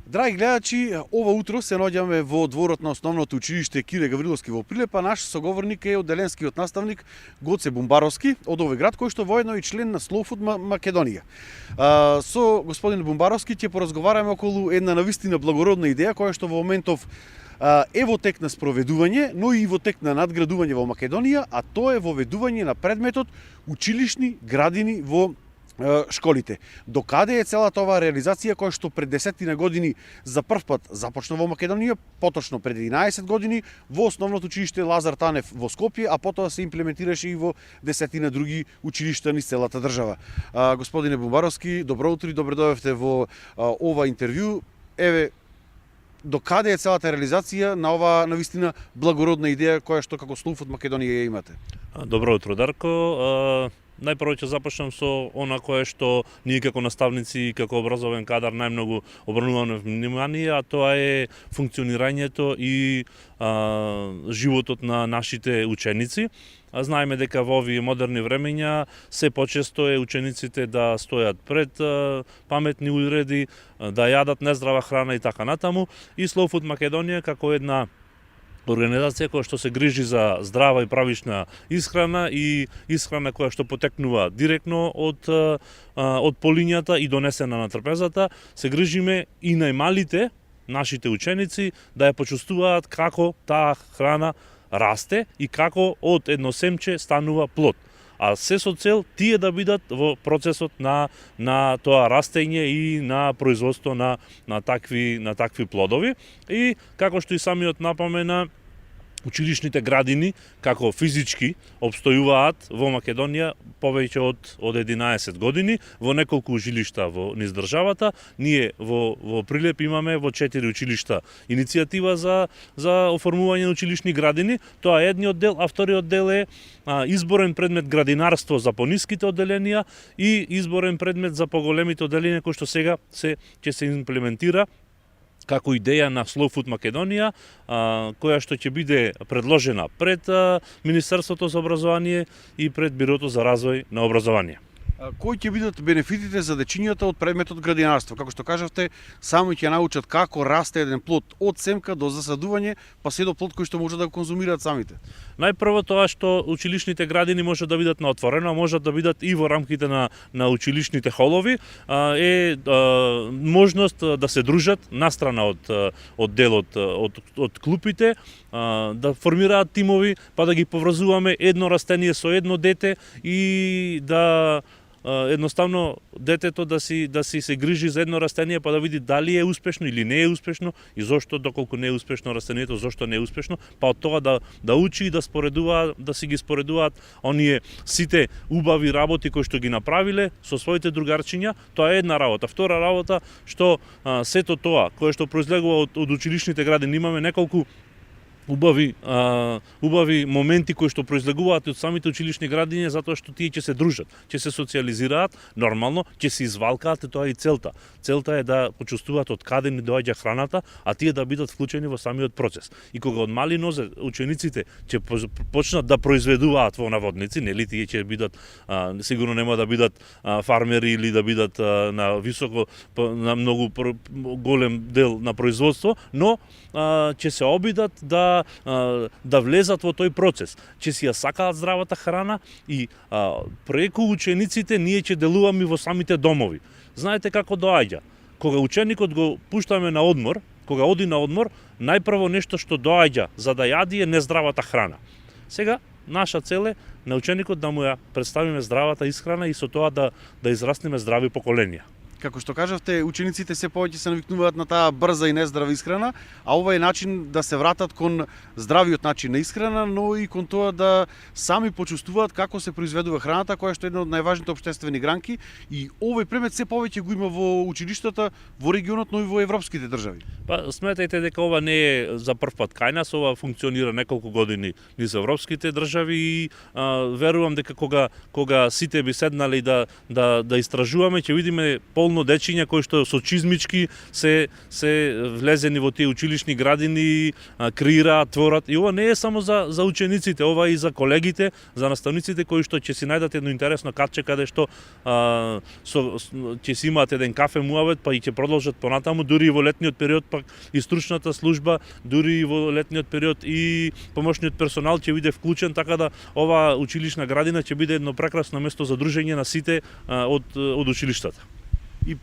Драги гледачи, ова утро се наоѓаме во дворот на основното училиште Кире Гавриловски во Прилепа. Наш соговорник е одделенскиот наставник Гоце Бумбаровски од овој град, кој што воедно и член на Slow Food Македонија. Со господин Бумбаровски ќе поразговараме околу една навистина благородна идеја која што во моментов е во тек на спроведување, но и во тек на надградување во Македонија, а тоа е воведување на предметот училишни градини во школите. Докаде е целата оваа реализација која што пред 10 години за прв пат започна во Македонија, поточно пред 11 години во основното училиште Лазар Танев во Скопје, а потоа се имплементираше и во 10 други училишта низ целата држава. Господине Бумбаровски, добро утро и добре дојдовте во ова интервју. Еве, докаде е целата реализација на оваа навистина благородна идеја која што како Slow Food Македонија ја имате? Добро утро, Дарко. Најпрво ќе започнам со она кое што ние како наставници и како образовен кадар најмногу обрнуваме внимание, а тоа е функционирањето и животот на нашите ученици. Знаеме дека во овие модерни времења се почесто е учениците да стојат пред паметни уреди, да јадат нездрава храна и така натаму. И Slow Food Македонија како една организација која што се грижи за здрава и правишна исхрана и исхрана која што потекнува директно од полињата и донесена на трпезата, се грижиме и најмалите нашите ученици да ја почувствуваат како таа храна расте и како од едно семче станува плод. А се со цел тие да бидат во процесот на тоа растење и на производство на такви плодови. И како што и самиот напомена, училишните градини како физички обстојуваат во Македонија повеќе од 11 години во неколку училишта во низ државата. Ние во Прилеп имаме во 4 училишта иницијатива за оформување на училишни градини. Тоа е едниот дел, а вториот дел е изборен предмет градинарство за пониските одделенија и изборен предмет за поголемите одделенија кои што сега ќе се имплементира како идеја на Slow Food Македонија, која што ќе биде предложена пред Министерството за образование и пред Бирото за развој на образование. Кои ќе бидат бенефитите за дечињата од предметот градинарство? Како што кажавте, само ќе научат како расте еден плод од семка до засадување, па се до плод кој што може да го конзумираат самите. Најпрво тоа што училишните градини може да бидат на отворено, може да бидат и во рамките на училишните холови, е можност да се дружат настрана од делот од клупите, да формираат тимови, па да ги поврзуваме едно растение со едно дете и да едноставно детето да си се грижи за едно растение, па да види дали е успешно или не е успешно и зошто, доколку не е успешно растението, зошто не е успешно, па од тоа да учи и да си ги споредуваат оние сите убави работи кои што ги направиле со своите другарчиња. Тоа е една работа. Втора работа што сето тоа кое што произлегува од училишните градини, имаме неколку убави моменти кои што произлегуваат од самите училишни градини, затоа што тие ќе се дружат, ќе се социализираат, нормално, ќе се извалкаат, и тоа е и целта. Целта е да почувствуваат од каде ни доаѓа храната, а тие да бидат вклучени во самиот процес. И кога од мали нозе учениците ќе почнат да произведуваат во наводници, нели тие ќе бидат сигурно нема да бидат фармери или да бидат на на многу голем дел на производство, но ќе се обидат да влезат во тој процес, ќе си ја сакаат здравата храна и преку учениците ние ќе делуваме во самите домови. Знаете како доаѓа? Кога ученикот го пуштаме на одмор, кога оди на одмор, најпрво нешто што доаѓа за да јади е нездравата храна. Сега наша цел е на ученикот да му ја представиме здравата исхрана и со тоа да израстиме здрави поколенија. Како што кажавте, учениците се повеќе се навикнуваат на таа брза и нездрава исхрана, а ова е начин да се вратат кон здравиот начин на исхрана, но и кон тоа да сами почувствуваат како се произведува храната, која што е една од најважните општествени гранки, и овој предмет се повеќе го има во училиштата во регионот, но и во европските држави. Па сметајте дека ова не е за прв пат кај нас, ова функционира неколку години низ европските држави и верувам дека кога сите би седнале и да истражуваме, ќе видиме полно дечиња кои што со чизмички се влезени во тие училишни градини, креираат, творат. И ова не е само за учениците, ова е и за колегите, за наставниците кои што ќе си најдат едно интересно катче каде што ќе си имаат еден кафе муавет, па и ќе продолжат понатаму, дури и во летниот период пак и стручната служба, дури и во летниот период и помошниот персонал ќе биде вклучен, така да ова училишна градина ќе биде едно прекрасно место за дружење на сите од училиштата. И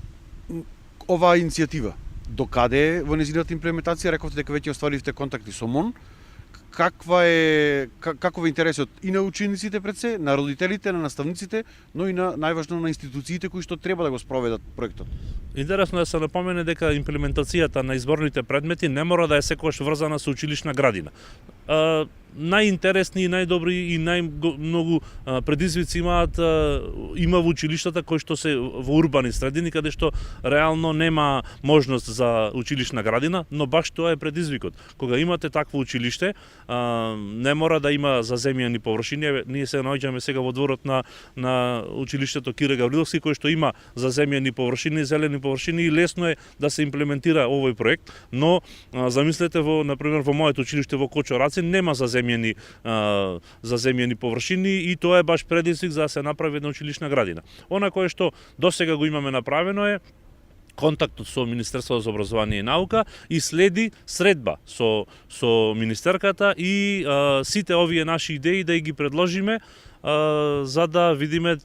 оваа иницијатива, докаде е во незината имплементација? Рековте дека веќе остваривте контакти со МОН. Каков е интересот и на учениците пред се, на родителите, на наставниците, но и најважно на институциите кои што треба да го спроведат проектот? Интересно е да се напомене дека имплементацијата на изборните предмети не мора да е секогаш врзана со училишна градина. Најинтересни и најдобри и најмногу предизвици има во училиштата кои што се во урбани средини каде што реално нема можност за училишна градина, но баш тоа е предизвикот. Кога имате такво училиште, не мора да има заземјани површини. Ние се наоѓаме сега во дворот на училиштето Кире Гавриловски кој што има заземјани површини, зелени површини и лесно е да се имплементира овој проект, но замислете например во моето училиште во Кочораци нема заземјани површини и тоа е баш предизвик за да се направи една училишна градина. Она кое што досега го имаме направено е контактот со Министерството за образование и наука и следи средба со министерката и сите овие наши идеи да ги предложиме за да видиме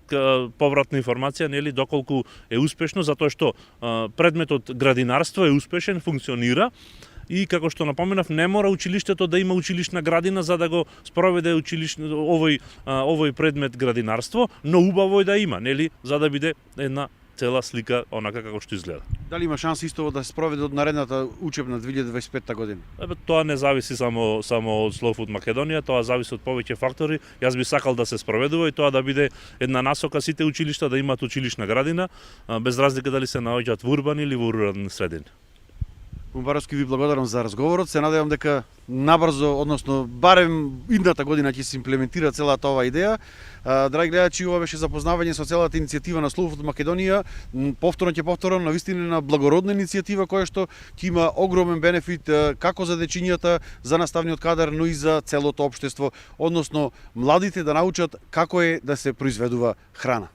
повратна информација, нели, доколку е успешно, затоа што предметот градинарство е успешен, функционира. И како што напоменав, не мора училиштето да има училишна градина за да го спроведе овој предмет градинарство, но убаво е да има, нели, за да биде една цела слика онака како што изгледа. Дали има шанса исто да се спроведе од наредната учебна 2025 година? Тоа не зависи само од Slow Food Македонија, тоа зависи од повеќе фактори. Јас би сакал да се спроведува и тоа да биде една насока сите училишта да имаат училишна градина, без разлика дали се наоѓаат во урбани или во рурални средини. Бумбаровски, ви благодарам за разговорот. Се надевам дека набрзо, односно барем идната година ќе се имплементира целата оваа идеја. Драги гледачи, ова беше запознавање со целата иницијатива на Slow Food Македонија. Повторно, навистина на благородна иницијатива која што ќе има огромен бенефит како за дечињата, за наставниот кадар, но и за целото општество, односно младите да научат како е да се произведува храна.